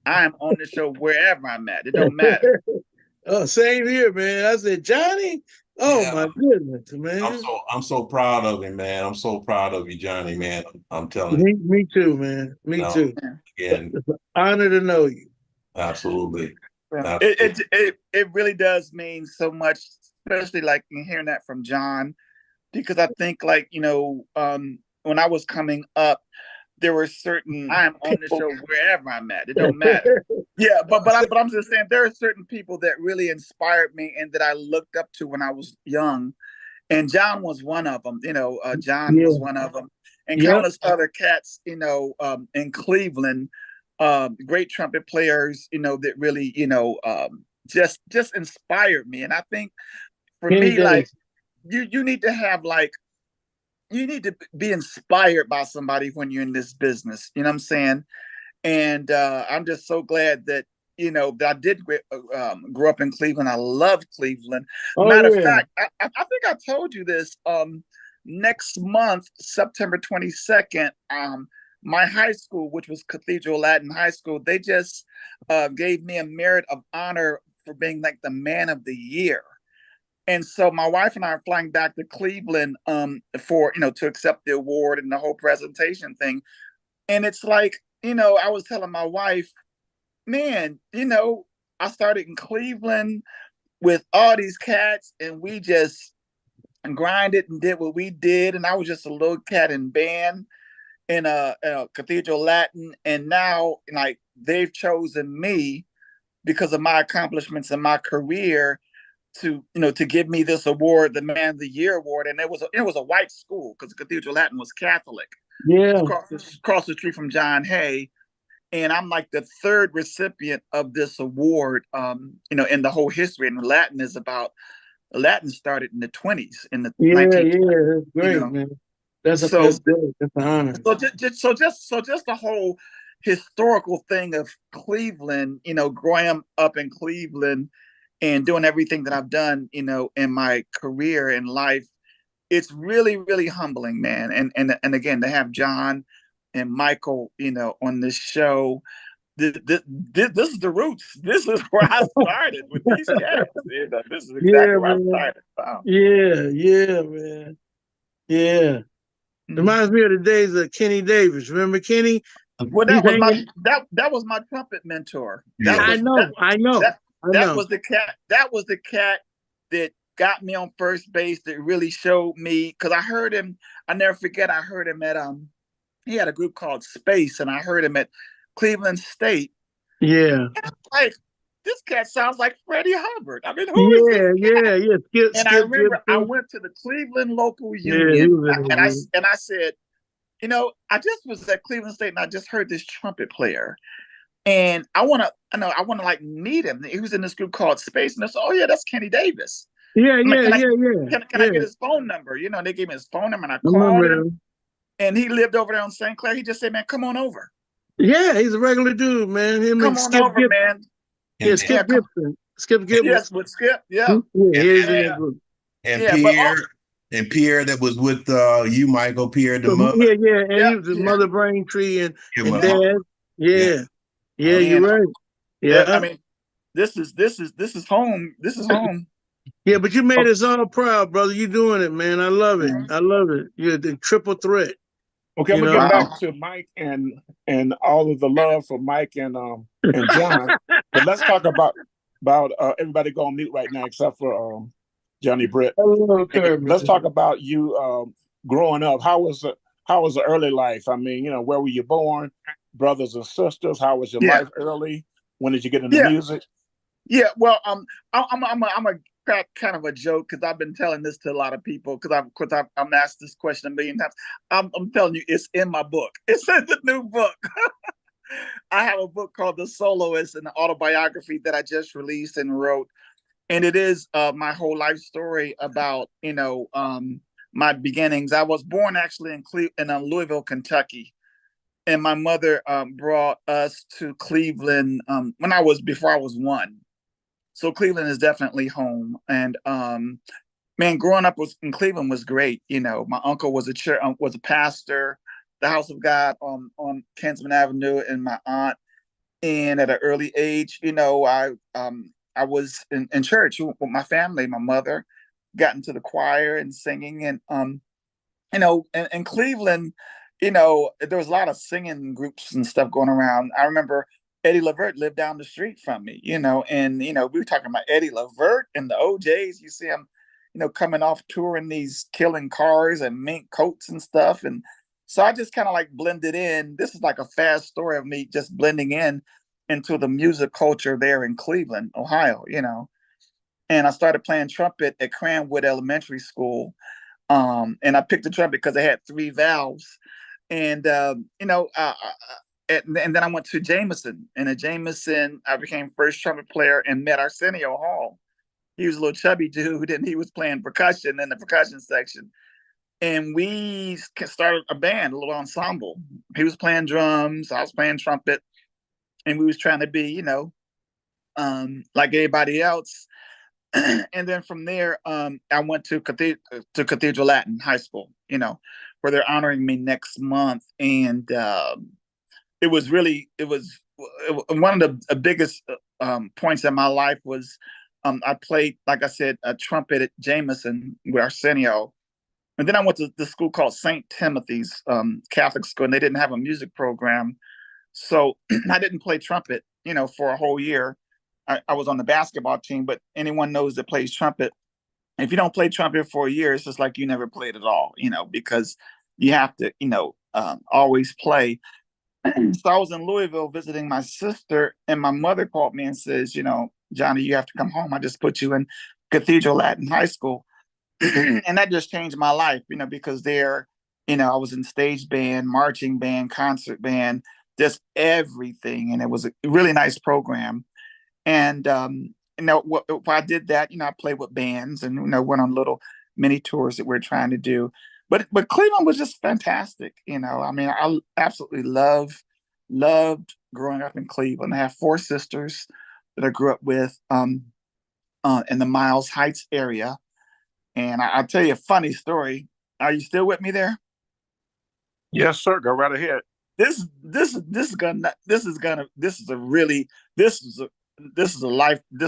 I am on the show wherever I'm at. It don't matter. Oh, same here, man. I said, Johnny. Oh Yeah, my goodness, man. I'm so proud of him, man. I'm so proud of you, Johnny, man. I'm telling Me too, man. you, Me too. again, It's an honor to know you. absolutely. Well, Absolutely. it really does mean so much, especially like in hearing that from John, because I think like, when I was coming up, there were certain I am on the show wherever I'm at. It don't matter. Yeah, but I'm just saying there are certain people that really inspired me and that I looked up to when I was young, and John was one of them. John Yeah. was one of them, and Yep. countless other cats. In Cleveland, great trumpet players. That really just inspired me, and I think for Kenny me, like Davis. you need to have like you need to be inspired by somebody when you're in this business. You know what I'm saying? And I'm just so glad that that I did grow up in Cleveland. I love Cleveland. Oh Matter of yeah. fact, I think I told you this. Next month, September 22nd, my high school, which was Cathedral Latin High School, they just gave me a merit of honor for being like the man of the year. And so my wife and I are flying back to Cleveland for to accept the award and the whole presentation thing. And it's like, I was telling my wife, man, I started in Cleveland with all these cats and we just grinded and did what we did. And I was just a little cat in band in a Cathedral Latin. And now, like, they've chosen me because of my accomplishments in my career to give me this award, the Man of the Year award. And it was a white school because Cathedral Latin was Catholic. Yeah. Across the street from John Hay, and I'm like the third recipient of this award. In the whole history. And Latin started in the 20s, in the Yeah. 19. Yeah. That's great, man. That's So great. That's an honor. just the whole historical thing of Cleveland. Growing up in Cleveland and doing everything that I've done, in my career and life, it's really, really humbling, man. And again, to have John and Michael, on this show, this is the roots. This is where I started with these cats. This is exactly where I started. Wow. Yeah, man. Yeah. Reminds me of the days of Kenny Davis. Remember Kenny? Well, that was my trumpet mentor. I know. That was the cat. That was the cat that got me on first base, that really showed me, because I heard him. I never forget. I heard him at he had a group called Space, and I heard him at Cleveland State. Yeah. Like, this cat sounds like Freddie Hubbard. I mean, who is this? Yeah. And I remember I went to the Cleveland local union, and I said, I just was at Cleveland State and I just heard this trumpet player. And I want to like meet him. He was in this group called Space, and I said, "Oh yeah, that's Kenny Davis." Yeah. Can I get his phone number? They gave me his phone number, and I called him. And he lived over there on St. Clair. He just said, "Man, come on over." Yeah, he's a regular dude, man. Come on over, man. Yeah, Skip Gibson. Skip Gibson. Yes, with Skip. Yeah. And Pierre, that was with you, Michael. Pierre, the mother. Yeah. And he was his Mother Braintree and Dad. Yeah, you're right. Yeah, I mean, this is home. This is home. Yeah, but you made us all proud, brother. You doing it, man. I love it. I love it. You're the triple threat. Okay, I'm gonna get back to Mike and all of the love for Mike and John. But let's talk about everybody go on mute right now except for Johnny Britt. Let's talk about you growing up. How was the early life? I mean, where were you born? Brothers and sisters? How was your life early? When did you get into music? Yeah, well, I'm a crack kind of a joke, because I've been telling this to a lot of people, because I'm asked this question a million times. I'm telling you, it's in my book. It's in the new book. I have a book called The Soloist, an autobiography that I just released and wrote. And it is my whole life story about, my beginnings. I was born actually in Louisville, Kentucky. And my mother brought us to Cleveland before I was one. So Cleveland is definitely home. And man, growing up in Cleveland was great. My uncle was a pastor, the House of God on Kinsman Avenue, and my aunt And at an early age, I was in church with my family. My mother got into the choir and singing, and in Cleveland, there was a lot of singing groups and stuff going around. I remember Eddie Levert lived down the street from me, and we were talking about Eddie Levert and the OJs. You see him, coming off touring these killing cars and mink coats and stuff. And so I just kind of like blended in. This is like a fast story of me just blending in into the music culture there in Cleveland, Ohio, And I started playing trumpet at Cranwood Elementary School. And I picked the trumpet because it had 3 valves. And, and then I went to Jameson. And at Jameson, I became first trumpet player and met Arsenio Hall. He was a little chubby dude, and he was playing percussion in the percussion section. And we started a band, a little ensemble. He was playing drums, I was playing trumpet, and we was trying to be, like everybody else. And then from there, I went to Cathedral Latin High School, where they're honoring me next month. And it was one of the biggest points in my life was I played, like I said, a trumpet at Jameson with Arsenio. And then I went to the school called St. Timothy's Catholic school, and they didn't have a music program. So I didn't play trumpet, for a whole year. I was on the basketball team, but anyone knows that plays trumpet. If you don't play trumpet for a year, it's just like you never played at all, because you have to, always play. So I was in Louisville visiting my sister, and my mother called me and says, Johnny, you have to come home. I just put you in Cathedral Latin High School. And that just changed my life, because there, I was in stage band, marching band, concert band, just everything. And it was a really nice program. And, if I did that, I played with bands and, went on little mini tours that we're trying to do. But Cleveland was just fantastic. I absolutely loved growing up in Cleveland. I have 4 sisters that I grew up with in the Miles Heights area. And I'll tell you a funny story. Are you still with me there? Yes, sir. Go right ahead. This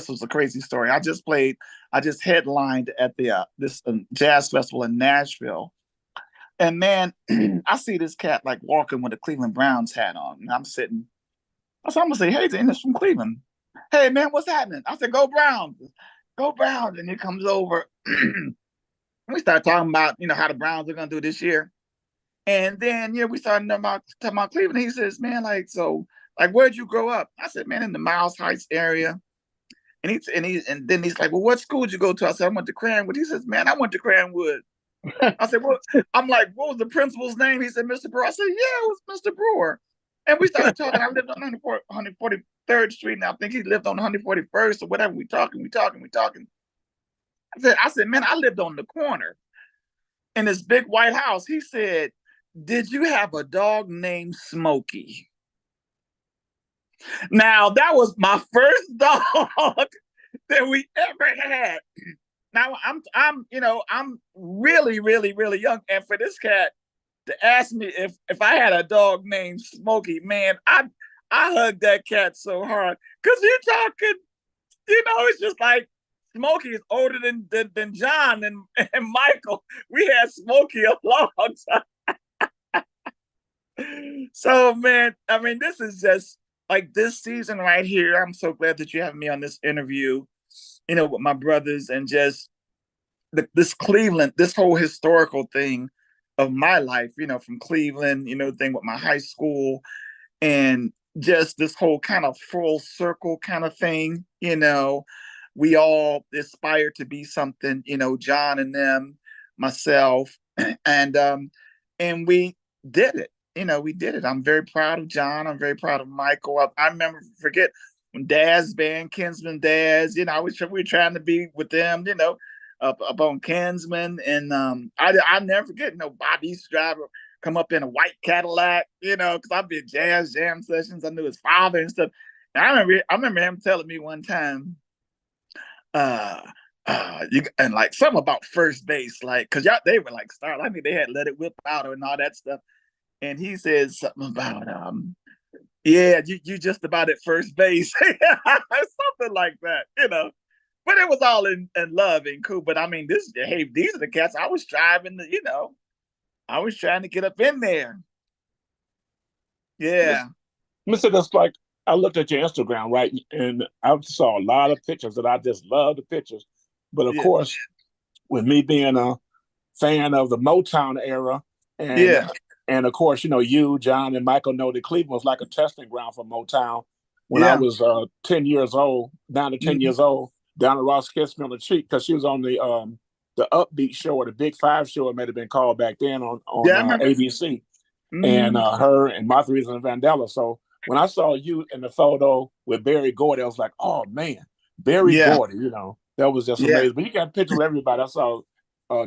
was a crazy story. I just headlined at the this jazz festival in Nashville. And man, I see this cat like walking with a Cleveland Browns hat on. And I'm gonna say, hey, it's from Cleveland. Hey man, what's happening? I said, go Browns. Go Browns. And he comes over. We start talking about, how the Browns are gonna do this year. And then we started talking about Cleveland. He says, man, where'd you grow up? I said, man, in the Miles Heights area. And then he's like, well, what school did you go to? I said, I went to Cranwood. He says, man, I went to Cranwood. I said, well, I'm like, what was the principal's name? He said, Mr. Brewer. I said, yeah, it was Mr. Brewer. And we started talking. I lived on 143rd Street, and I think he lived on 141st or whatever. We talking. I said, man, I lived on the corner in this big white house. He said, did you have a dog named Smokey? Now, that was my first dog that we ever had. Now, I'm really, really, really young. And for this cat to ask me if I had a dog named Smokey, man, I hugged that cat so hard. Because you're talking, it's just like Smokey is older than John and Michael. We had Smokey a long time. So, man, this is just like this season right here. I'm so glad that you have me on this interview, with my brothers, and just this Cleveland, this whole historical thing of my life, from Cleveland, thing with my high school, and just this whole kind of full circle kind of thing. We all aspire to be something, John and them, myself, and we did it. We did it. I'm very proud of John. I'm very proud of Michael. I forget when Daz band, Kinsman Daz, we were trying to be with them, up on Kinsman. And I never forget, Bobby used to drive, come up in a white Cadillac, because I've been jazz jam sessions. I knew his father and stuff. And I remember him telling me one time, and like something about first base, like, because they were like stars. I think they had Let It Whip Out and all that stuff. And he says something about Yeah, you just about at first base. Something like that, you know. But it was all in love and cool. But I mean, these are the cats I was driving to, you know, I was trying to get up in there. Yeah. Mr. That's like I looked at your Instagram, right? And I saw a lot of pictures that I just love the pictures. But of Yeah. course, with me being a fan of the Motown era and Yeah. and of course, you know, you, John, and Michael know that Cleveland was like a testing ground for Motown when I Yeah. was 10 years old, down to 10 Mhm. years old, down to Ross kissed me on the cheek because she was on the Upbeat show or the Big Five show, it might have been called back then Yeah, on I remember. ABC. And Mhm. her and Martha Reeves and Vandella. So when I saw you in the photo with Barry Gordy, I was like, oh man, Barry Yeah. Gordy, you know, that was just Yeah. amazing. But you got pictures of everybody. I saw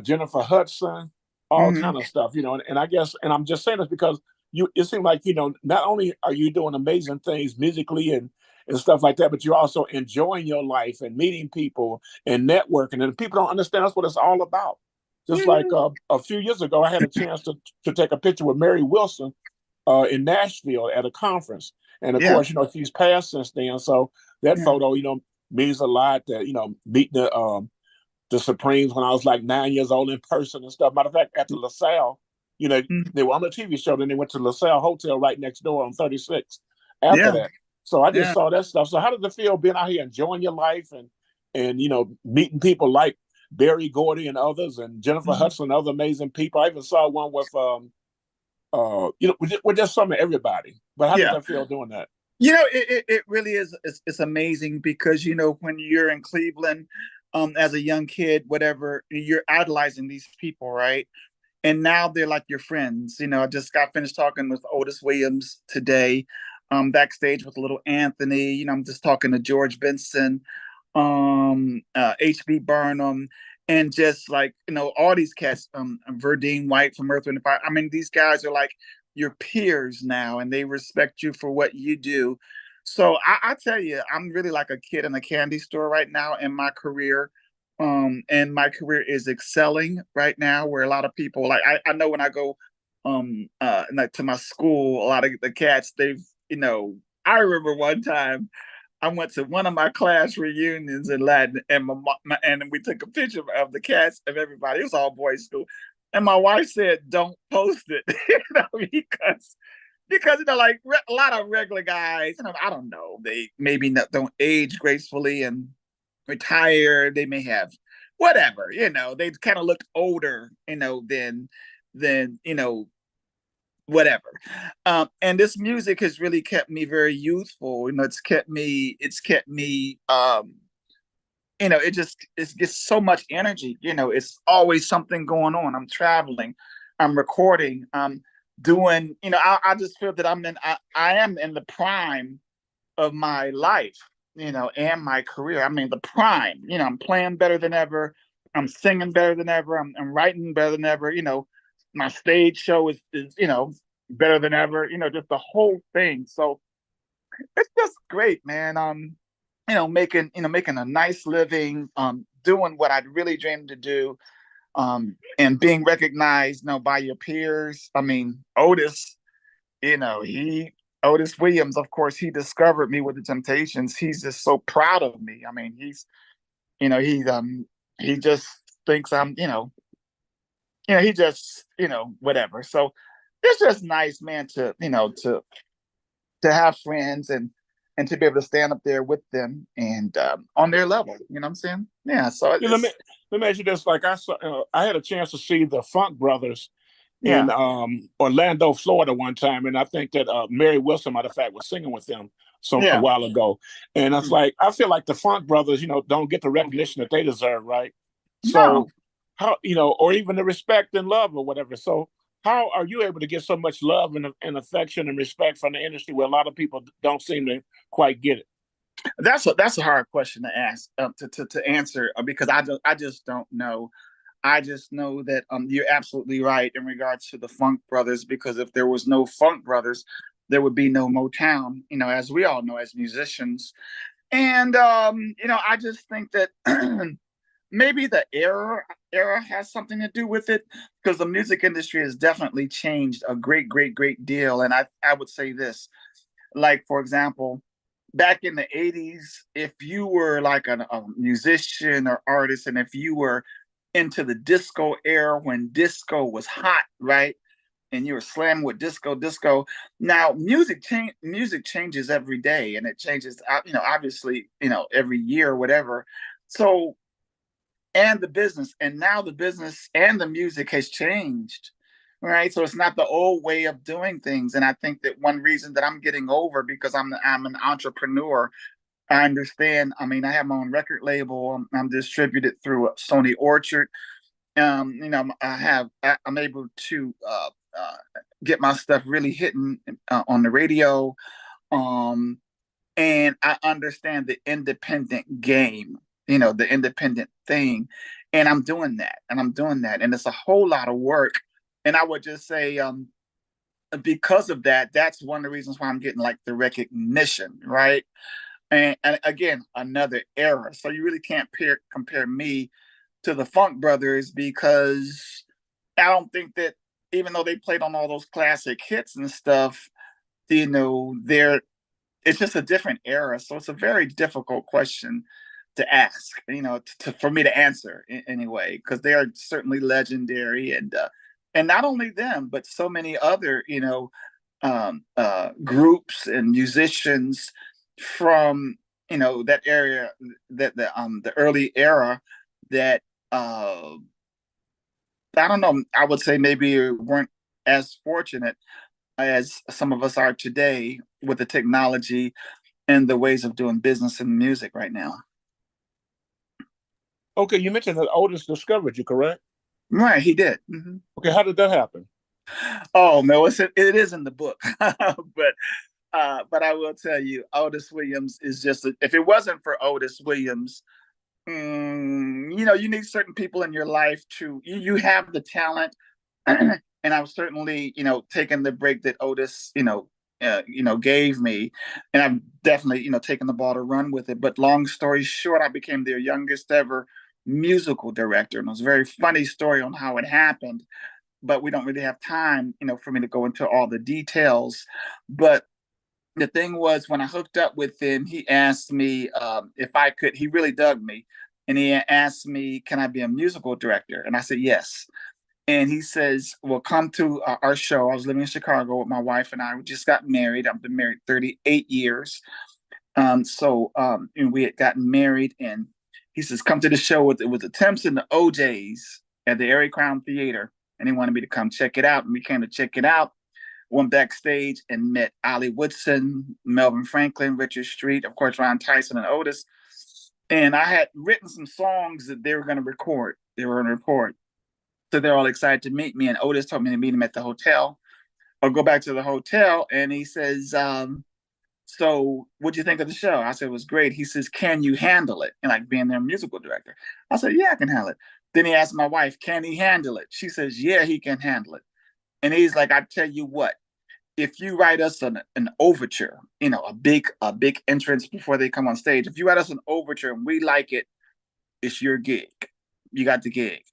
Jennifer Hudson, all Mhm. kind of stuff, you know. And I guess, and I'm just saying this because it seemed like, you know, not only are you doing amazing things musically and stuff like that, but you're also enjoying your life and meeting people and networking. And people don't understand that's what it's all about. Just like Mhm. a few years ago, I had a chance to take a picture with Mary Wilson in Nashville at a conference. And of Yeah. course, you know, she's passed since then. So that Yeah. photo, you know, means a lot that, you know, meeting the Supremes when I was like 9 years old in person and stuff. Matter of fact, at the LaSalle, you know, Mhm. they were on the TV show, then they went to LaSalle Hotel right next door on 36 after Yeah. that. So I just Yeah. saw that stuff. So how does it feel being out here enjoying your life and you know, meeting people like Barry Gordy and others and Jennifer Mhm. Hudson and other amazing people? I even saw one with you know, with just some of everybody. But how does Yeah. that feel doing that? You know, it really is. It's amazing because you know when you're in Cleveland, as a young kid, whatever, you're idolizing these people, right? And now they're like your friends. You know, I just got finished talking with Otis Williams today, backstage with little Anthony. You know, I'm just talking to George Benson, HB Burnham, and just like you know all these cats, Verdine White from Earth, Wind and Fire. I mean, these guys are like your peers now, and they respect you for what you do. So I tell you, I'm really like a kid in a candy store right now in my career. And my career is excelling right now, where a lot of people like I know when I go like to my school, a lot of the cats, they've, you know, I remember one time I went to one of my class reunions in Latin, and and we took a picture of the cats of everybody. It was all boys school, and my wife said, "Don't post it," you know, because you know, like a lot of regular guys, you know, I don't know, they maybe don't age gracefully and retire. They may have whatever, you know, they kind of look older, you know, than you know whatever. And this music has really kept me very youthful. You know, it's kept me you know, it gets so much energy. You know, it's always something going on. I'm traveling, I'm recording, doing, you know, I just feel that I am in the prime of my life, you know, and my career. I mean, the prime, you know, I'm playing better than ever. I'm singing better than ever. I'm writing better than ever. You know, my stage show is, you know, better than ever, you know, just the whole thing. So it's just great, man. You know, making a nice living, doing what I'd really dreamed to do, and being recognized, you know, by your peers. I mean, Otis, you know, Otis Williams, of course, he discovered me with the Temptations. He's just so proud of me. I mean, you know, he just thinks I'm, he just, whatever. So it's just nice, man, to, to have friends and to be able to stand up there with them and on their level. You know what I'm saying? Yeah. So You know, let me ask you this: like I had a chance to see the Funk Brothers yeah, in Orlando, Florida, one time, and I think that Mary Wilson, matter of fact, was singing with them a yeah, while ago. And it's like I feel like the Funk Brothers, you know, don't get the recognition that they deserve, right? no. So how, you know, or even the respect and love or whatever. So how are you able to get so much love and affection and respect from the industry where a lot of people don't seem to quite get it? That's a hard question to ask, to answer, because I just don't know. I just know that you're absolutely right in regards to the Funk Brothers, because if there was no Funk Brothers, there would be no Motown, you know, as we all know as musicians. And I just think that maybe the era has something to do with it, because the music industry has definitely changed a great deal. And I would say this: like for example, back in the 80s, if you were like a musician or artist, and if you were into the disco era when disco was hot, right? And you were slamming with disco. Now music changes every day, and it changes, obviously, every year or whatever. So, and the business, and now the business and the music has changed, right? So it's not the old way of doing things. And I think that one reason that I'm getting over, because I'm an entrepreneur. I understand. I mean, I have my own record label. I'm distributed through Sony Orchard. I'm able to get my stuff really hitting on the radio. And I understand the independent game, the independent thing. And I'm doing that. And it's a whole lot of work. And I would just say, because of that, that's one of the reasons why I'm getting like the recognition, right? And again, another era. So you really can't compare me to the Funk Brothers, because I don't think that, even though they played on all those classic hits and stuff, it's just a different era. So it's a very difficult question to ask, for me to answer anyway, because they are certainly legendary, and not only them, but so many other, groups and musicians from, that area, that the early era, that I don't know, I would say maybe weren't as fortunate as some of us are today with the technology and the ways of doing business in music right now. Okay, you mentioned that Otis discovered you, correct? Right, he did. Mm-hmm. Okay, how did that happen? Oh no, it is in the book, but I will tell you, Otis Williams is just if it wasn't for Otis Williams, you need certain people in your life to you have the talent, and I've certainly taken the break that Otis gave me, and I've definitely taken the ball to run with it. But long story short, I became their youngest ever musical director, and it was a very funny story on how it happened. But we don't really have time, for me to go into all the details. But the thing was, when I hooked up with him, he asked me if I could. He really dug me, and he asked me, "Can I be a musical director?" And I said yes. And he says, "Well, come to our show." I was living in Chicago with my wife, and I just got married. I've been married 38 years. And we had gotten married, and he says, "Come to the show." It was the Temps and the OJs at the Erie Crown Theater, and he wanted me to come check it out. And we came to check it out. Went backstage and met Ollie Woodson, Melvin Franklin, Richard Street, of course, Ron Tyson and Otis. And I had written some songs that they were going to record. So they're all excited to meet me. And Otis told me to meet him at the hotel, or go back to the hotel. And he says, "So what'd you think of the show?" I said, "It was great." He says, "Can you handle it?" And like being their musical director. I said, "Yeah, I can handle it." Then he asked my wife, "Can he handle it?" She says, "Yeah, he can handle it." And he's like, "I tell you what, if you write us an overture, a big entrance before they come on stage, if you write us an overture and we like it, it's your gig. You got the gig."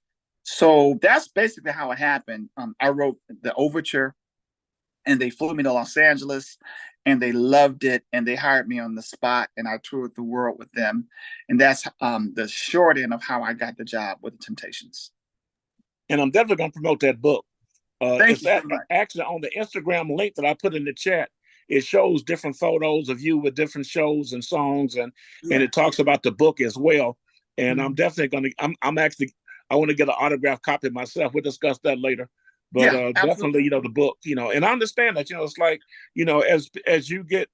So that's basically how it happened. I wrote the overture, and they flew me to Los Angeles, and they loved it, and they hired me on the spot, and I toured the world with them. And that's the short end of how I got the job with the Temptations. And I'm definitely going to promote that book. Thank you so much. Actually, on the Instagram link that I put in the chat, it shows different photos of you with different shows and songs, and it talks about the book as well. And I'm definitely going to, I want to get an autographed copy myself. We'll discuss that later. But definitely, the book, and I understand that, it's like, as you get,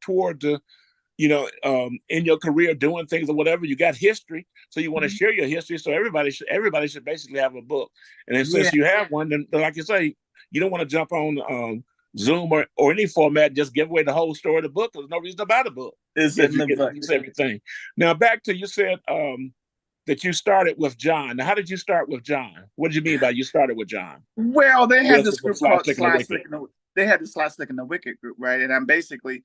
toward the, in your career doing things or whatever, you got history. So you want to share your history. So everybody should basically have a book. And then since you have one, then like you say, you don't want to jump on Zoom or any format, just give away the whole story of the book. There's no reason to buy the book. It's everything. Now back to, you said that you started with John. Now, how did you start with John? What did you mean by you started with John? Well, they had this group called Sly Slick and the Wicked group, right? And I'm basically,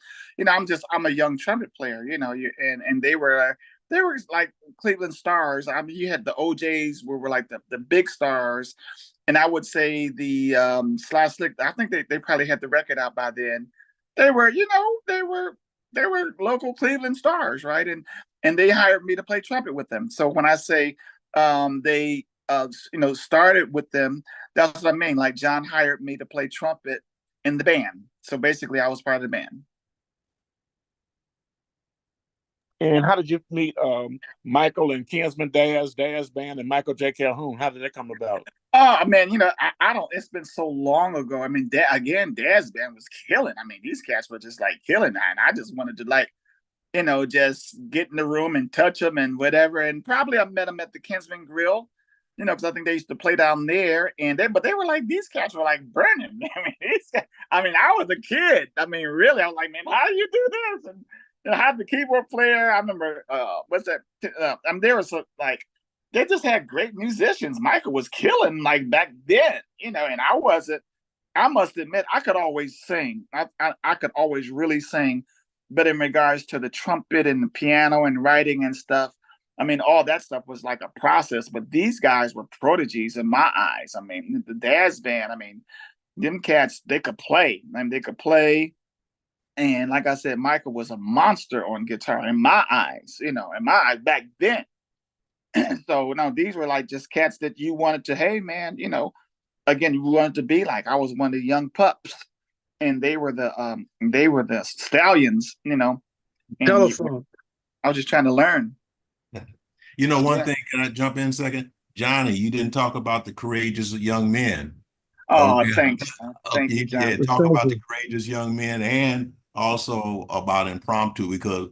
I'm a young trumpet player, and they were like Cleveland stars. I mean, you had the OJs were like the big stars, and I would say the Sly Slick, I think they probably had the record out by then. they were, you know, they were local Cleveland stars, right? And they hired me to play trumpet with them. So when I say they you know, started with them, that's what I mean. Like John hired me to play trumpet in the band. So basically I was part of the band. And how did you meet Michael and Kinsman Daz Band and Michael J. Calhoun? How did that come about? Oh man, you know, I don't. It's been so long ago. I mean, Dad's band was killing. I mean, these cats were just like killing that, and I just wanted to like, you know, just get in the room and touch them and whatever. And probably I met them at the Kinsman Grill, you know, because I think they used to play down there. But they were like, these cats were like burning. I mean, I was a kid. I mean, really, I was like, man, how do you do this? And you know, I had the keyboard player. I remember, what's that? I mean, there was like. They just had great musicians. Michael was killing like back then, you know, and I wasn't. I must admit, I could always sing. I could always really sing, but in regards to the trumpet and the piano and writing and stuff, I mean, all that stuff was like a process. But these guys were prodigies in my eyes. I mean, the Daz band. I mean, them cats, they could play. I mean, they could play. And like I said, Michael was a monster on guitar in my eyes. You know, in my eyes back then. So no, these were like just cats that you wanted to, hey man, you know, again, you wanted to be like. I was one of the young pups, and they were the stallions, you know. Telephone. I was just trying to learn. You know, one thing, can I jump in a second? Johnny, you didn't talk about the courageous young men. Oh, thanks. Thank you, Johnny. Yeah, talk about the courageous young men and also about Impromptu, because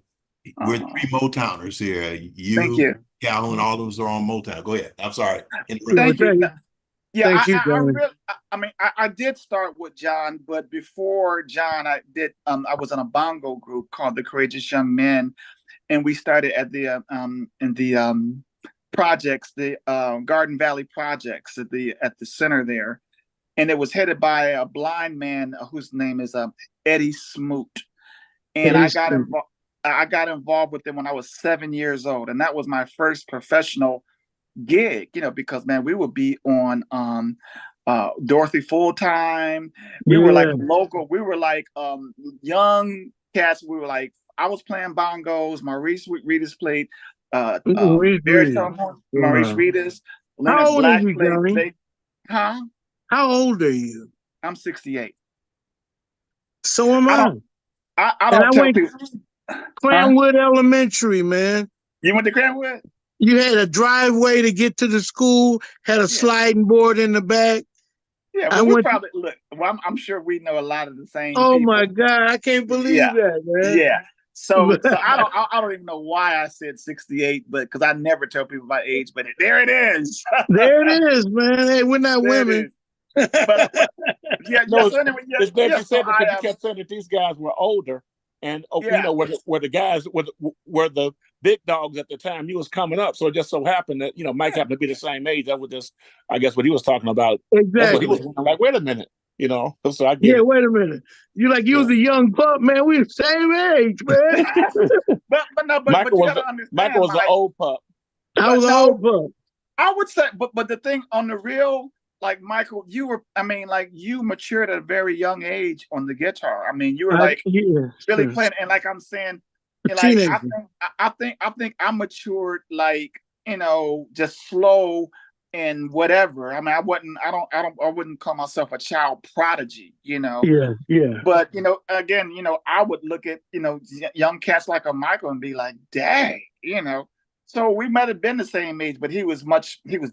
we're three Motowners here. Thank you. Calhoun, all of us are on Motown. Go ahead. I'm sorry. Thank you. Yeah, Thank you, I did start with John, but before John, I was in a bongo group called the Courageous Young Men, and we started at the in the projects, the Garden Valley projects at the center there, and it was headed by a blind man whose name is Eddie Smoot, and I got involved with them when I was 7 years old, and that was my first professional gig, you know, because man, we would be on Dorothy Full-Time. We were like local, we were like young cats. We were like, I was playing bongos, Maurice Reedus played Maurice Reedus, Leonard Black played. Huh? How old are you? I'm 68. So am I. I don't tell people. Cranwood Elementary, man. You went to Cranwood? You had a driveway to get to the school, had a sliding board in the back. Yeah, well, we probably look. Well, I'm sure we know a lot of the same. Oh people. My God, I can't believe that, man. Yeah. So I don't even know why I said 68, but because I never tell people my age, but there it is. There it is, man. Hey, we're not women. But, yeah, no, so anyway, it's glad you said that, you kept saying that these guys were older. And you know, where the guys were the big dogs at the time he was coming up. So it just so happened that, you know, Mike happened to be the same age. That was just, I guess, what he was talking about. Exactly. That's what he was like, wait a minute, you know. So I get wait a minute. You was a young pup, man. We the same age, man. but Michael was an old pup. I was an old pup. I would say, but the thing on the real, like Michael, you matured at a very young age on the guitar. I mean, you were like really playing, and like I'm saying, like I think I matured like, you know, just slow and whatever. I mean, I wouldn't call myself a child prodigy, you know. Yeah. But you know, again, you know, I would look at, you know, young cats like a Michael and be like, dang, you know. So we might have been the same age, but he was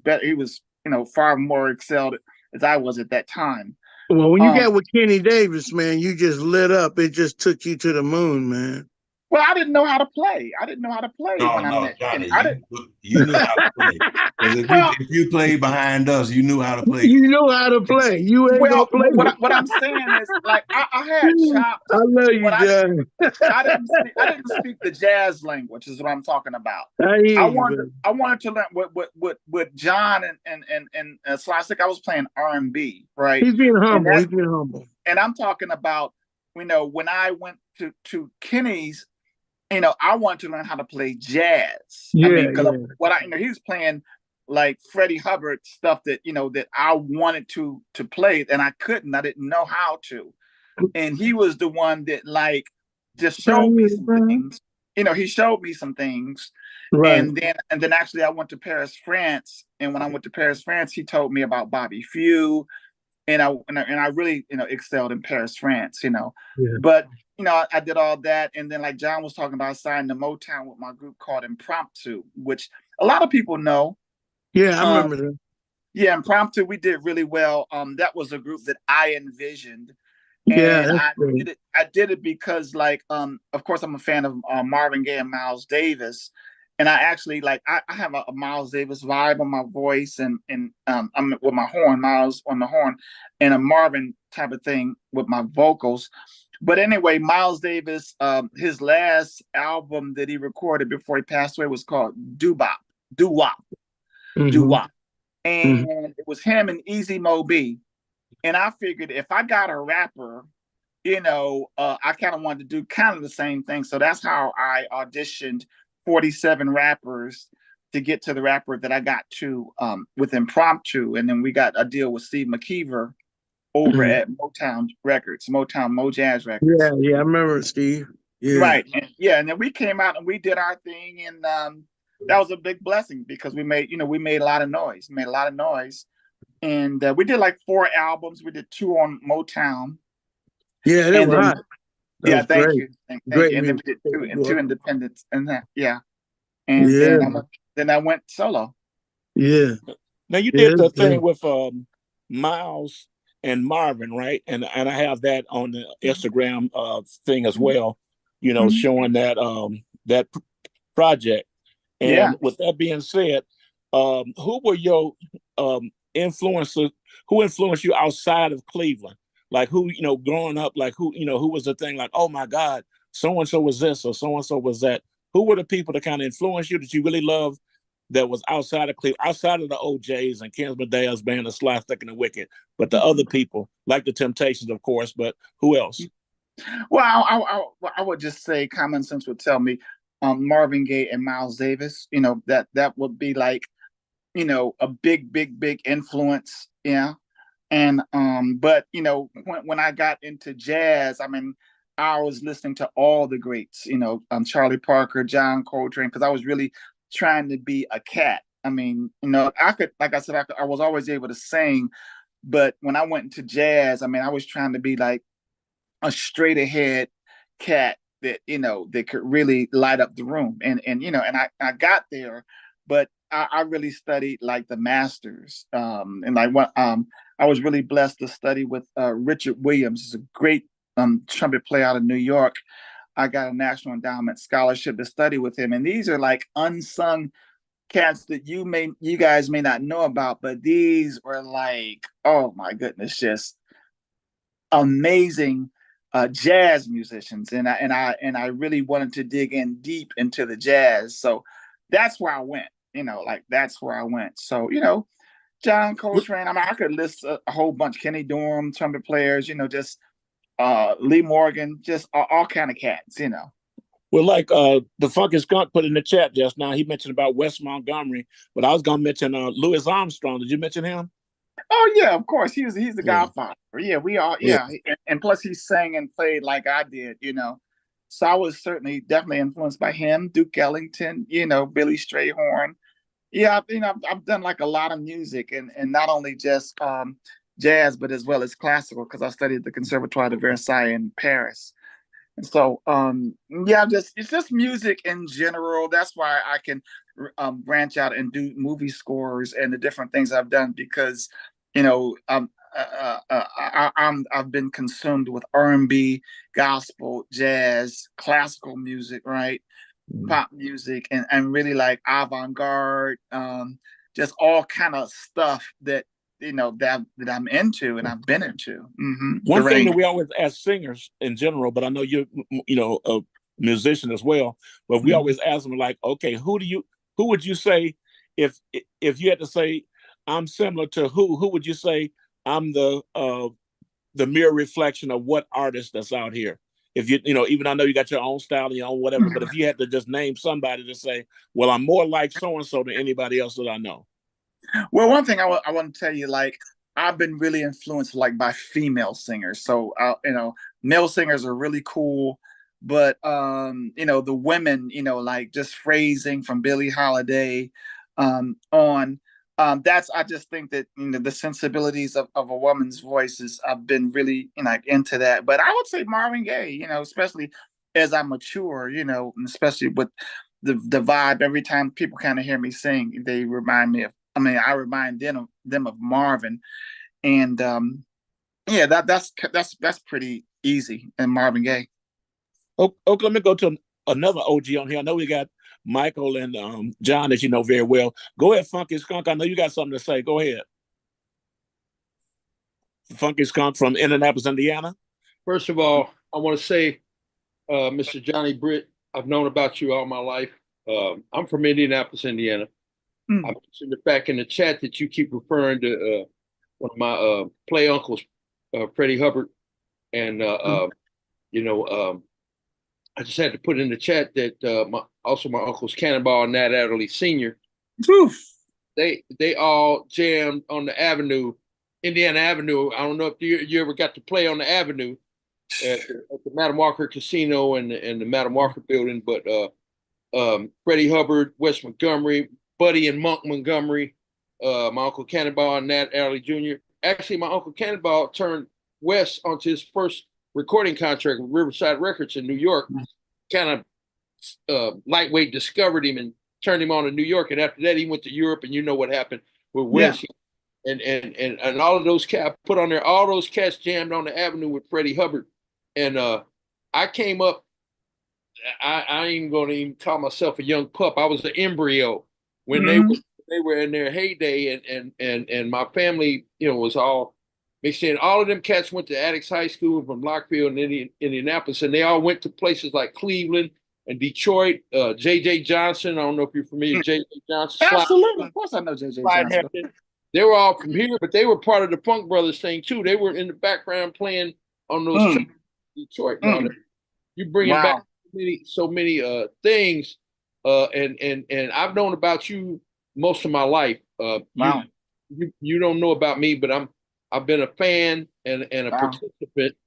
better. He was, you know, far more excelled as I was at that time. Well, when you got with Kenny Davis, man, you just lit up. It just took you to the moon, man. Well, I didn't know how to play. I met Johnny, Kenny. You knew how to play. Because if you played behind us, you knew how to play. You know how to play. You ain't gonna play. What I'm saying is, like, I had chops. I love you, Johnny. I didn't speak the jazz language. Is what I'm talking about. I wanted to learn what John and Slastic. I was playing R&B, right? He's being humble. And I'm talking about, you know, when I went to Kenny's, you know, I wanted to learn how to play jazz. He was playing like Freddie Hubbard stuff that, you know, that I wanted to play, and I couldn't. I didn't know how to. and he was the one that like just showed me some things. He showed me some things, Right. and then actually I went to Paris, France, and when I went to Paris, France, he told me about Bobby Few, and I really excelled in Paris, France. Yeah. But I did all that, and then like John was talking about, I signed to Motown with my group called Impromptu, which a lot of people know. Yeah, I remember that. Yeah, Impromptu, we did really well. That was a group that I envisioned. Yeah, And I did it because, like, of course, I'm a fan of Marvin Gaye and Miles Davis, and I actually like I have a Miles Davis vibe on my voice, and I'm with my horn, Miles on the horn, and a Marvin type of thing with my vocals. But anyway, Miles Davis, his last album that he recorded before he passed away was called Doo Wop, Doo Wop, Doo Wop, and it was him and Easy Mo B. And I figured if I got a rapper, I kind of wanted to do kind of the same thing. So that's how I auditioned 47 rappers to get to the rapper that I got to with Impromptu. And then we got a deal with Steve McKeever over at Motown Records, Mo Jazz Records. Yeah, I remember Steve. Yeah. Right. And then we came out and we did our thing. And that was a big blessing because we made a lot of noise. And we did like 4 albums. We did 2 on Motown. Yeah, they were hot. Yeah, thank you. Great. And then we did 2 independents and that. Yeah. And then I went solo. Yeah. Now you did the thing with Miles and Marvin, right? And I have that on the Instagram thing as well, showing that that project. And with that being said, who were your influencers? Who influenced you outside of Cleveland? Like who, growing up, like who was the thing like, oh my God, so-and-so was this or so-and-so was that? Who were the people that kind of influenced you that you really loved that was outside of Cleveland, outside of the OJs and Ken Medea's band, the Sly, Stick and the Wicked, but the other people, like the Temptations, of course, but who else? Well, I would just say common sense would tell me Marvin Gaye and Miles Davis, that would be like, a big influence. Yeah. And but when I got into jazz, I mean, I was listening to all the greats, Charlie Parker, John Coltrane, because I was really trying to be a cat. I mean, I could, like I said, I was always able to sing, but when I went into jazz, I mean, I was trying to be like a straight ahead cat that that could really light up the room, and I got there, but I really studied like the masters, and like what I was really blessed to study with Richard Williams. He's a great trumpet player out of New York. I got a National Endowment scholarship to study with him, and these are like unsung cats that you guys may not know about, but these were like, oh my goodness, just amazing jazz musicians, and I really wanted to dig in deep into the jazz, so that's where I went. That's where I went. So John Coltrane. I mean, I could list a whole bunch. Kenny Dorham, trumpet players. Just Lee Morgan, just all kind of cats. Well, like the Funky Skunk put in the chat just now. He mentioned about Wes Montgomery, but I was gonna mention Louis Armstrong. Did you mention him? Oh yeah, of course. He's the godfather. Yeah, we all and plus he sang and played like I did. So I was definitely influenced by him. Duke Ellington. Billy Strayhorn. Yeah, I've done like a lot of music, and not only just jazz, but as well as classical, because I studied at the Conservatoire de Versailles in Paris. And so, it's just music in general. That's why I can branch out and do movie scores and the different things I've done, because I've been consumed with R&B, gospel, jazz, classical music, right? Pop music, and really like avant-garde, just all kind of stuff that that I'm into and I've been into. One thing that we always ask singers in general, but I know you're a musician as well, but we always ask them like, okay, who would you say if you had to say I'm similar to who would you say I'm the mere reflection of what artist that's out here? If even I know you got your own style and your own whatever, but if you had to just name somebody to say, well, I'm more like so-and-so than anybody else that I know. Well, one thing I want to tell you, like, I've been really influenced like by female singers. So you know, male singers are really cool, but you know, the women, you know, like just phrasing from Billie Holiday on. That's I just think that, you know, the sensibilities of a woman's voice is I've been really, you know, like into that. But I would say Marvin Gaye, you know, especially as I mature, you know, and especially with the vibe. Every time people kind of hear me sing, they remind me of. I mean, I remind them of Marvin, and yeah, that's pretty easy. And Marvin Gaye. Okay, let me go to another OG on here. I know we got Michael and John, as you know very well. Go ahead, Funky Skunk. I know you got something to say. Go ahead. Funky Skunk from Indianapolis, Indiana. First of all, I want to say, Mr. Johnny Britt, I've known about you all my life. I'm from Indianapolis, Indiana. I mentioned the fact in the chat that you keep referring to one of my play uncles, Freddie Hubbard, and you know, I just had to put in the chat that also my uncles Cannonball and Nat Adderley Sr. They all jammed on the Avenue, Indiana Avenue. I don't know if you ever got to play on the Avenue at the Madam Walker Casino and the Madam Walker building, but Freddie Hubbard, Wes Montgomery, Buddy and Monk Montgomery, my uncle Cannonball and Nat Adderley Jr. Actually, my uncle Cannonball turned Wes onto his first recording contract with Riverside Records in New York. Kind of lightweight discovered him and turned him on to New York, and after that he went to Europe, and you know what happened with Wes. Yeah. And all of those cats put on there, all those cats jammed on the Avenue with Freddie Hubbard. And I came up, I ain't gonna even call myself a young pup. I was an embryo when they were in their heyday, and my family, you know, was all mixed in. All of them cats went to Addicts High School from Lockfield and Indianapolis, and they all went to places like Cleveland and Detroit. J.J. Johnson, I don't know if you're familiar with J.J. Johnson. Absolutely, of course I know J.J. Johnson. They were all from here, but they were part of the Funk Brothers thing too. They were in the background playing on those tracks in Detroit. You bring back so many things, and I've known about you most of my life. You don't know about me, but I've been a fan and a participant,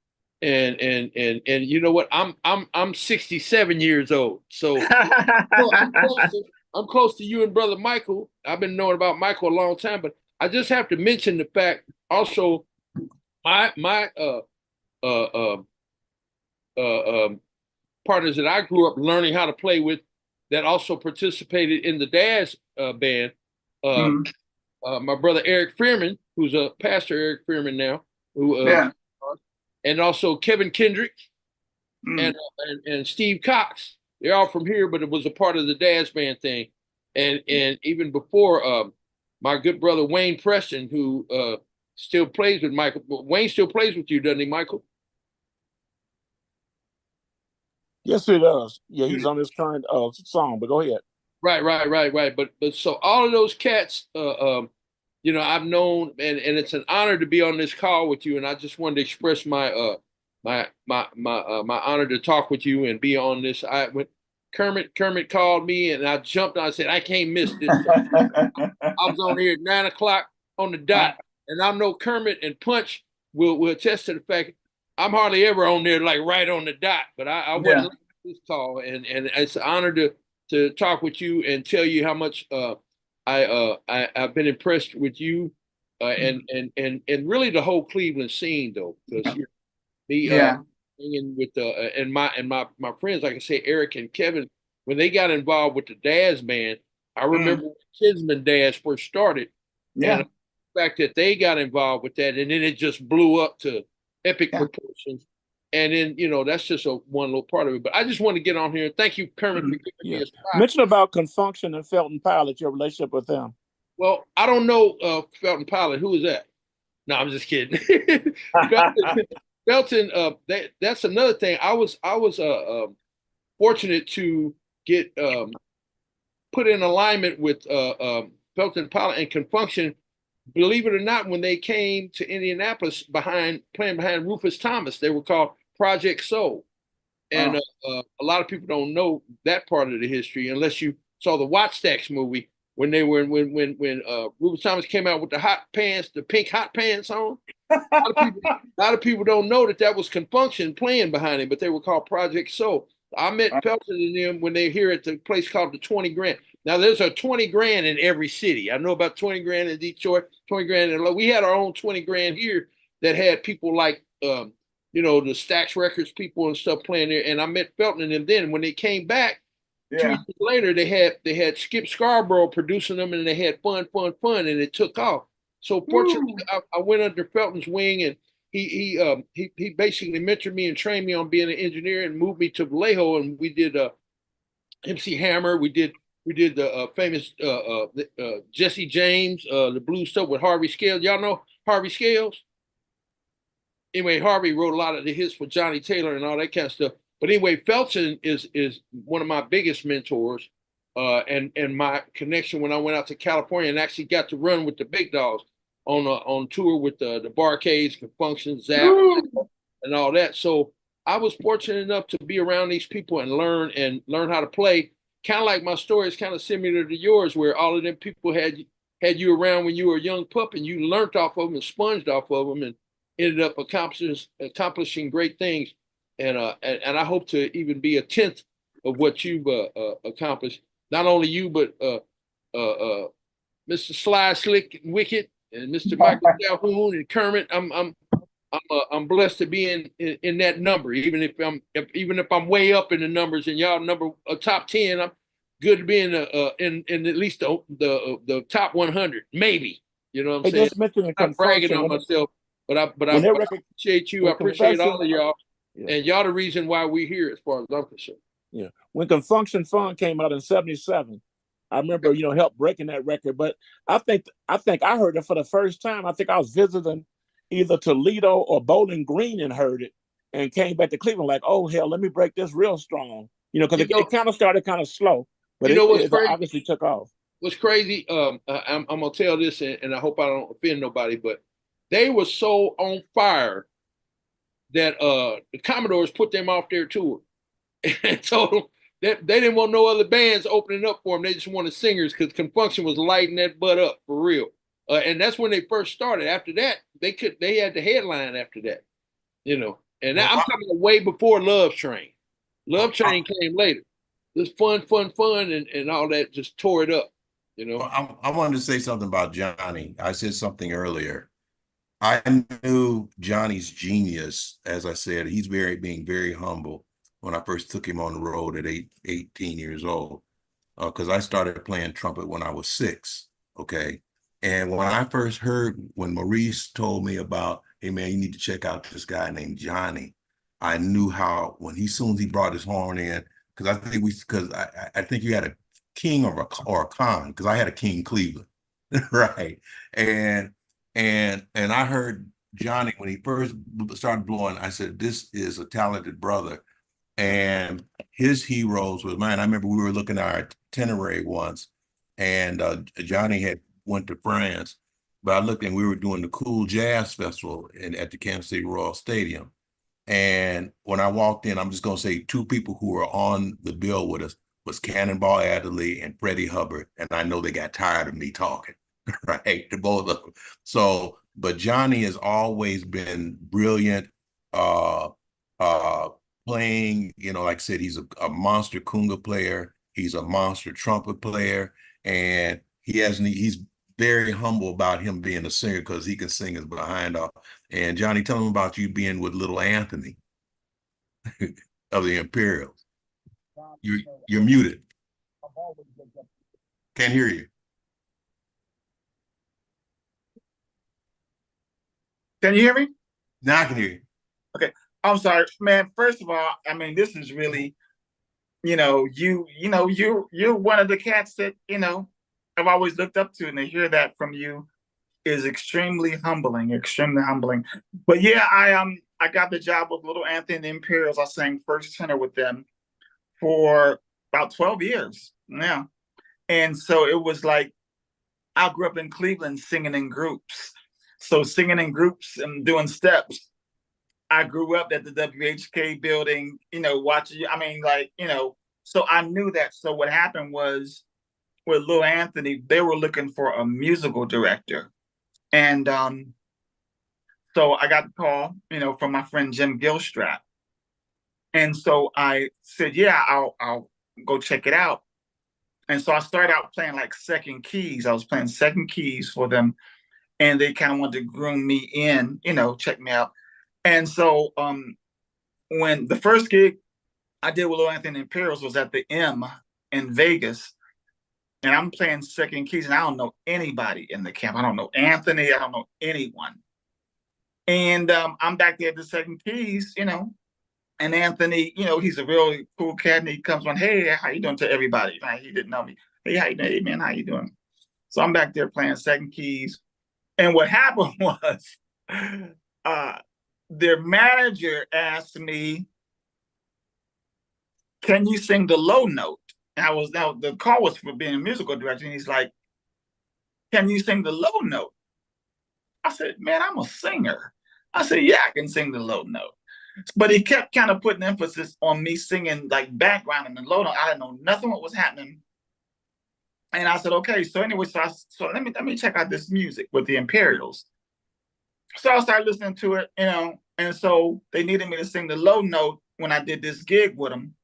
and you know what? I'm 67 years old, so I'm close to you and brother Michael. I've been knowing about Michael a long time, but I just have to mention the fact also my partners that I grew up learning how to play with that also participated in the Dazz band. My brother Eric Fearman, who's a pastor, Eric Fearman now, who and also Kevin Kendrick and Steve Cox. They're all from here, but it was a part of the Dazz band thing. And even before my good brother Wayne Preston, who still plays with Michael. Wayne still plays with you, doesn't he, Michael? Yes, he does. Yeah, he's on this current song, but go ahead. Right. But so all of those cats, you know, I've known, and it's an honor to be on this call with you. And I just wanted to express my my honor to talk with you and be on this. When Kermit called me and I jumped on, I said, I can't miss this. I was on here at 9 o'clock on the dot, and I know Kermit and Punch will attest to the fact I'm hardly ever on there like right on the dot, but I wasn't this call, and it's an honor to talk with you and tell you how much I've been impressed with you and really the whole Cleveland scene though, because with and my friends, like I say, Eric and Kevin, when they got involved with the Dazz band, I remember when Kinsman Dazz first started, and the fact that they got involved with that, and then it just blew up to epic proportions. And then, you know, that's just one little part of it. But I just want to get on here. Thank you, Kermit, for giving me a spot. Mention about Confunction and Felton Pilot, your relationship with them. Well, I don't know Felton Pilot. Who is that? No, I'm just kidding. Felton, that's another thing. I was fortunate to get put in alignment with Felton Pilot and Confunction. Believe it or not, when they came to Indianapolis playing behind Rufus Thomas, they were called Project Soul. And a lot of people don't know that part of the history unless you saw the Wattstax movie when they were when Ruben Thomas came out with the hot pants, the pink hot pants on. A lot of people don't know that was Confunction playing behind him, but they were called Project Soul. I met Felton and them when they're here at the place called the 20 Grand. Now there's a 20 Grand in every city. I know about 20 Grand in Detroit, 20 Grand in we had our own 20 Grand here that had people like the Stax Records people and stuff playing there. And I met Felton and them then. When they came back 2 years later, they had Skip Scarborough producing them, and they had fun, and it took off. So fortunately, I went under Felton's wing, and he basically mentored me and trained me on being an engineer and moved me to Vallejo, and we did MC Hammer. We did the famous Jesse James, the blues stuff with Harvey Scales. Y'all know Harvey Scales? Anyway, Harvey wrote a lot of the hits for Johnny Taylor and all that kind of stuff. But anyway, Felton is one of my biggest mentors, and my connection when I went out to California and actually got to run with the big dogs on tour with the Barcades, Confunction, Zap, and all that. So I was fortunate enough to be around these people and learn how to play. Kind of like my story is kind of similar to yours, where all of them people had you around when you were a young pup, and you learned off of them and sponged off of them and ended up accomplishing great things. And I hope to even be a 10th of what you've accomplished. Not only you, but Mr. Sly Slick and Wicked and Mr. Michael Calhoun and Kermit. I'm blessed to be in that number, even if I'm way up in the numbers and y'all number top 10. I'm good to be in at least the top 100, maybe. You know what I'm saying? Just mentioning I'm bragging on myself, but I appreciate you. I appreciate all of y'all. Yeah. And y'all the reason why we're here, as far as I'm concerned. Yeah. When Confunction Fun came out in '77, I remember, helped breaking that record. But I think I heard it for the first time. I think I was visiting either Toledo or Bowling Green and heard it, and came back to Cleveland like, oh hell, let me break this real strong. Because it kind of started kind of slow, but it obviously took off. What's crazy? I'm gonna tell this, and I hope I don't offend nobody, but they were so on fire that the Commodores put them off their tour and told them that they didn't want no other bands opening up for them. They just wanted singers, because Confunction was lighting that butt up for real. And that's when they first started. After that, they had the headline after that, And I'm talking way before Love Train. Love Train came later. This fun, and all that just tore it up, Well, I wanted to say something about Johnny. I said something earlier. I knew Johnny's genius. As I said, he's being very humble when I first took him on the road at 18 years old, because I started playing trumpet when I was 6, okay? And when I first heard, when Maurice told me about, hey man, you need to check out this guy named Johnny, I knew how, soon as he brought his horn in, because I think you had a king or a con, because I had a King Cleveland, right? And I heard Johnny when he first started blowing. I said, this is a talented brother. And his heroes was mine. I remember we were looking at our itinerary once, and Johnny had went to France, but I looked and we were doing the Cool Jazz Festival at the Kansas City Royal Stadium. And when I walked in, I'm just going to say 2 people who were on the bill with us was Cannonball Adderley and Freddie Hubbard. And I know they got tired of me talking, right? To both of them. So, but Johnny has always been brilliant, playing, like I said, he's a monster conga player. He's a monster trumpet player. And he's very humble about him being a singer, because he can sing his behind off. And Johnny, tell him about you being with little Anthony of the Imperials. You're muted. Can't hear you. Can you hear me? Now I can hear you. Okay. I'm sorry, man. First of all, this is really, you're one of the cats that, I've always looked up to, and to hear that from you is extremely humbling. But yeah, I got the job with Little Anthony and the Imperials. I sang first tenor with them for about 12 years. Yeah. And so it was like, I grew up in Cleveland singing in groups. So singing in groups and doing steps. I grew up at the WHK building, watching, so I knew that. So what happened was, with Lil Anthony, they were looking for a musical director. And so I got the call, from my friend Jim Gilstrap. And so I said, yeah, I'll go check it out. And so I started out playing like second keys. I was playing second keys for them. And they kind of wanted to groom me in, check me out. And so when the first gig I did with Lil Anthony and Imperials was at the M in Vegas. And I'm playing second keys, and I don't know anybody in the camp. I don't know Anthony. I don't know anyone. And I'm back there at the second keys, and Anthony, he's a really cool cat, and he comes on, hey, how you doing, to everybody. He didn't know me. Hey, how you doing? Hey, man, how you doing? So I'm back there playing second keys. And what happened was their manager asked me, can you sing the low note? And the call was for being a musical director. And he's like, can you sing the low note? I said, man, I'm a singer. I said, yeah, I can sing the low note. But he kept kind of putting emphasis on me singing like background in the low note. I didn't know nothing what was happening. And I said, okay. So anyway, so let me check out this music with the Imperials. So I started listening to it, and so they needed me to sing the low note when I did this gig with them.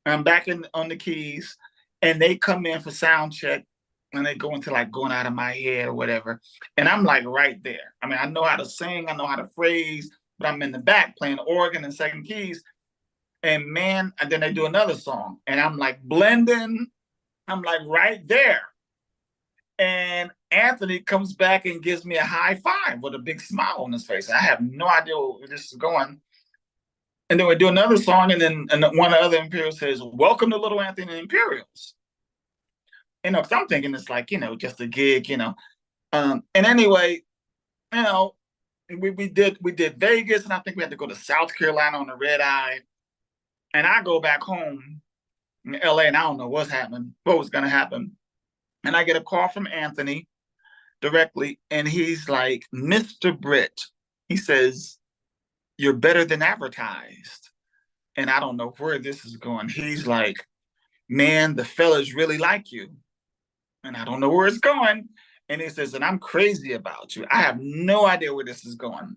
I'm back on the keys, and they come in for sound check, and they go into like going out of my head or whatever. And I'm like right there. I mean, I know how to sing, I know how to phrase, but I'm in the back playing organ and second keys. And man, and then they do another song, and I'm like blending. I'm like right there. And Anthony comes back and gives me a high five with a big smile on his face. And I have no idea where this is going. And then we do another song, and then one of the other Imperials says, welcome to Little Anthony and Imperials. Because I'm thinking it's like, just a gig, And anyway, we did Vegas, and I think we had to go to South Carolina on the red eye. And I go back home in LA, and I don't know what was going to happen. And I get a call from Anthony directly, and he's like, Mr. Britt, he says, you're better than advertised. And I don't know where this is going. He's like, man, the fellas really like you. And I don't know where it's going. And he says, and I'm crazy about you. I have no idea where this is going.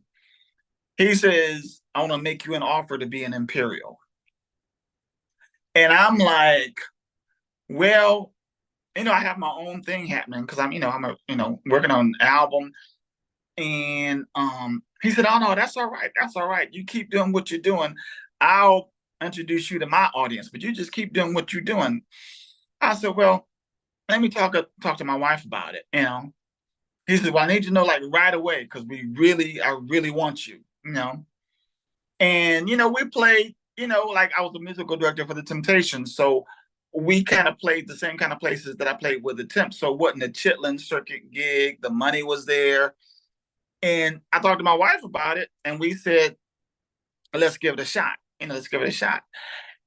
He says, I want to make you an offer to be an Imperial. And I'm like, well, I have my own thing happening because I'm working on an album. And he said, oh, no, that's all right. That's all right. You keep doing what you're doing. I'll introduce you to my audience, but you just keep doing what you're doing. I said, well, let me talk to my wife about it. He said, well, I need you to know like right away, because I really want you, And, we played, like I was a musical director for the Temptations. So we kind of played the same kind of places that I played with the Temps. So it wasn't a Chitlin circuit gig. The money was there. And I talked to my wife about it, and we said, let's give it a shot. Let's give it a shot.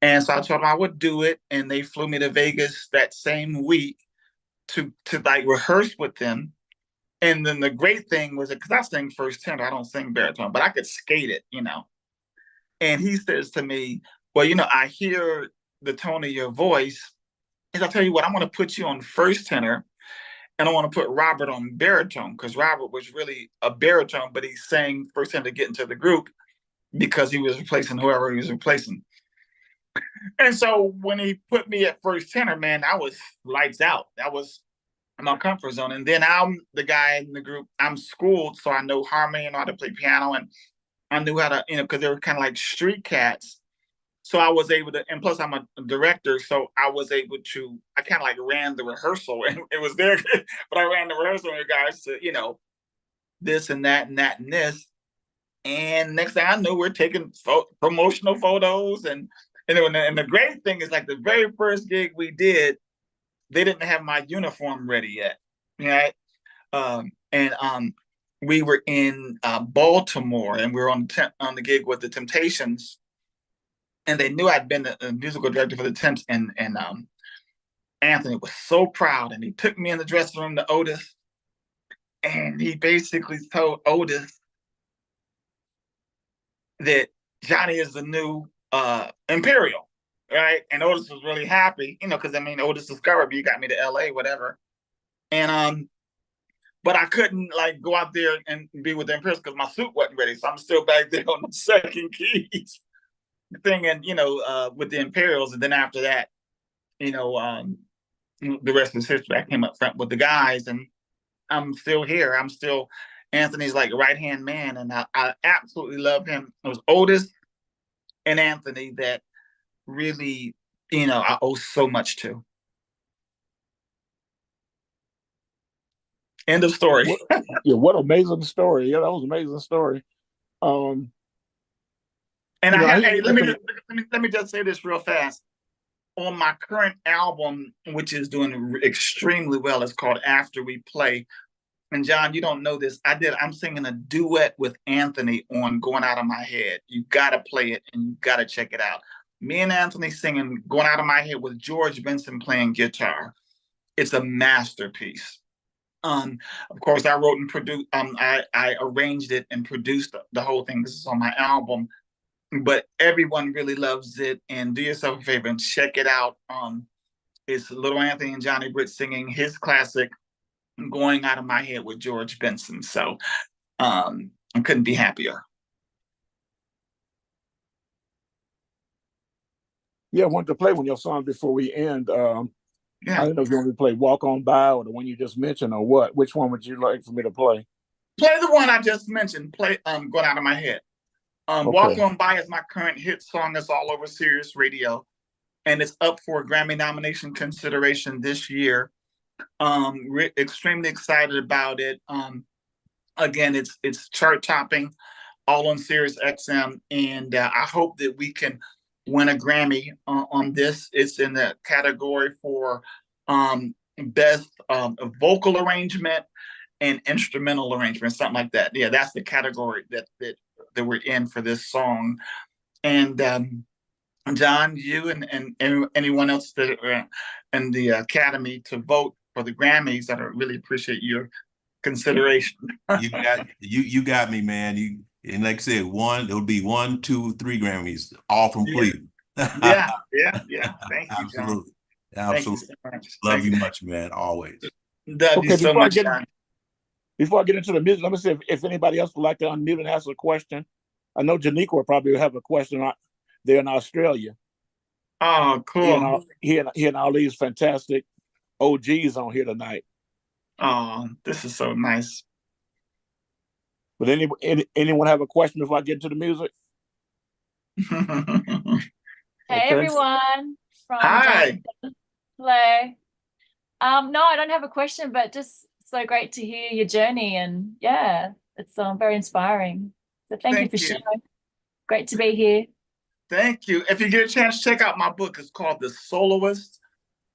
And so I told them I would do it. And they flew me to Vegas that same week to like rehearse with them. And then the great thing was that, because I sing first tenor, I don't sing baritone, but I could skate it, And he says to me, well, I hear the tone of your voice. And I'll tell you what, I'm going to put you on first tenor, and I want to put Robert on baritone, because Robert was really a baritone, but he sang first tenor to get into the group because he was replacing whoever he was replacing. And so when he put me at first tenor, man, I was lights out. That was my comfort zone. And then I'm the guy in the group. I'm schooled, so I know harmony, I know how to play piano, and I knew how to, because they were kind of like street cats. So I was able to, and plus I'm a director, so I was able to, I kind of like ran the rehearsal, and it was there, but I ran the rehearsal in regards to, this and that and that and this. And next thing I knew, we're taking promotional photos. And the great thing is, like, the very first gig we did, they didn't have my uniform ready yet, right? We were in Baltimore, and we were on the gig with the Temptations, and they knew I'd been a musical director for the Temps, and Anthony was so proud, and he took me in the dressing room to Otis, and he basically told Otis that Johnny is the new Imperial. right? And Otis was really happy, because I mean, Otis discovered me, got me to LA, whatever. And but I couldn't like go out there and be with the Imperials because my suit wasn't ready. So I'm still back there on the second keys thing, and with the Imperials. And then after that, the rest is history. I came up front with the guys, and I'm still here. I'm still Anthony's like right-hand man, and I absolutely love him. It was Otis and Anthony that really, I owe so much to. End of story. What amazing story. Yeah, that was an amazing story. And let me just say this real fast. On my current album, which is doing extremely well, it's called After We Play. And John, you don't know this. I'm singing a duet with Anthony on Going Out of My Head. You gotta play it and you gotta check it out. Me and Anthony singing Going Out of My Head with George Benson playing guitar. It's a masterpiece. Of course, I wrote and produced. I arranged it and produced the whole thing. This is on my album, but everyone really loves it. And do yourself a favor and check it out. It's Little Anthony and Johnny Britt singing his classic "Going Out of My Head" with George Benson. So I couldn't be happier. Yeah, I wanted to play one of your songs before we end. Yeah. I don't know if you want me to play Walk On By or the one you just mentioned or what. Which one would you like for me to play? Play the one I just mentioned. Play Going Out of My Head. Okay. Walk On By is my current hit song. It's all over Sirius Radio. And it's up for Grammy nomination consideration this year. We're extremely excited about it. Again, it's chart topping, all on Sirius XM. And I hope that we can win a Grammy on this. It's in the category for best vocal arrangement and instrumental arrangement, something like that. Yeah, that's the category that we're in for this song. And John, you and anyone else that are in the Academy to vote for the Grammys, I really appreciate your consideration. you got me, man. And like I said, it'll be 1, 2, 3 Grammys, all from Cleveland. Yeah. Thank you, Absolutely. John. Absolutely. Thank you so much. Love you much, man. Always. Love you so much, John. Before I get into the music, let me see if anybody else would like to unmute and ask a question. I know Janika will probably have a question there in Australia. Oh, cool. He and all these fantastic OGs on here tonight. Oh, this is so nice. But anyone have a question before I get into the music? Hey, everyone. Hi. Hello. No, I don't have a question, but just so great to hear your journey, and yeah, it's very inspiring. So thank you for sharing. Great to be here. Thank you. If you get a chance, check out my book. It's called The Soloist.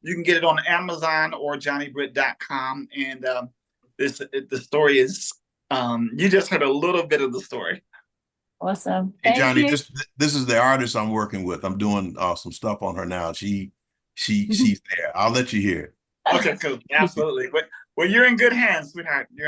You can get it on Amazon or johnnybritt.com. And the story is, you just heard a little bit of the story. Awesome. Hey, Johnny, this is the artist I'm working with. I'm doing some stuff on her now. She's there. I'll let you hear it. Okay, cool. Absolutely. Well, you're in good hands, sweetheart. You're in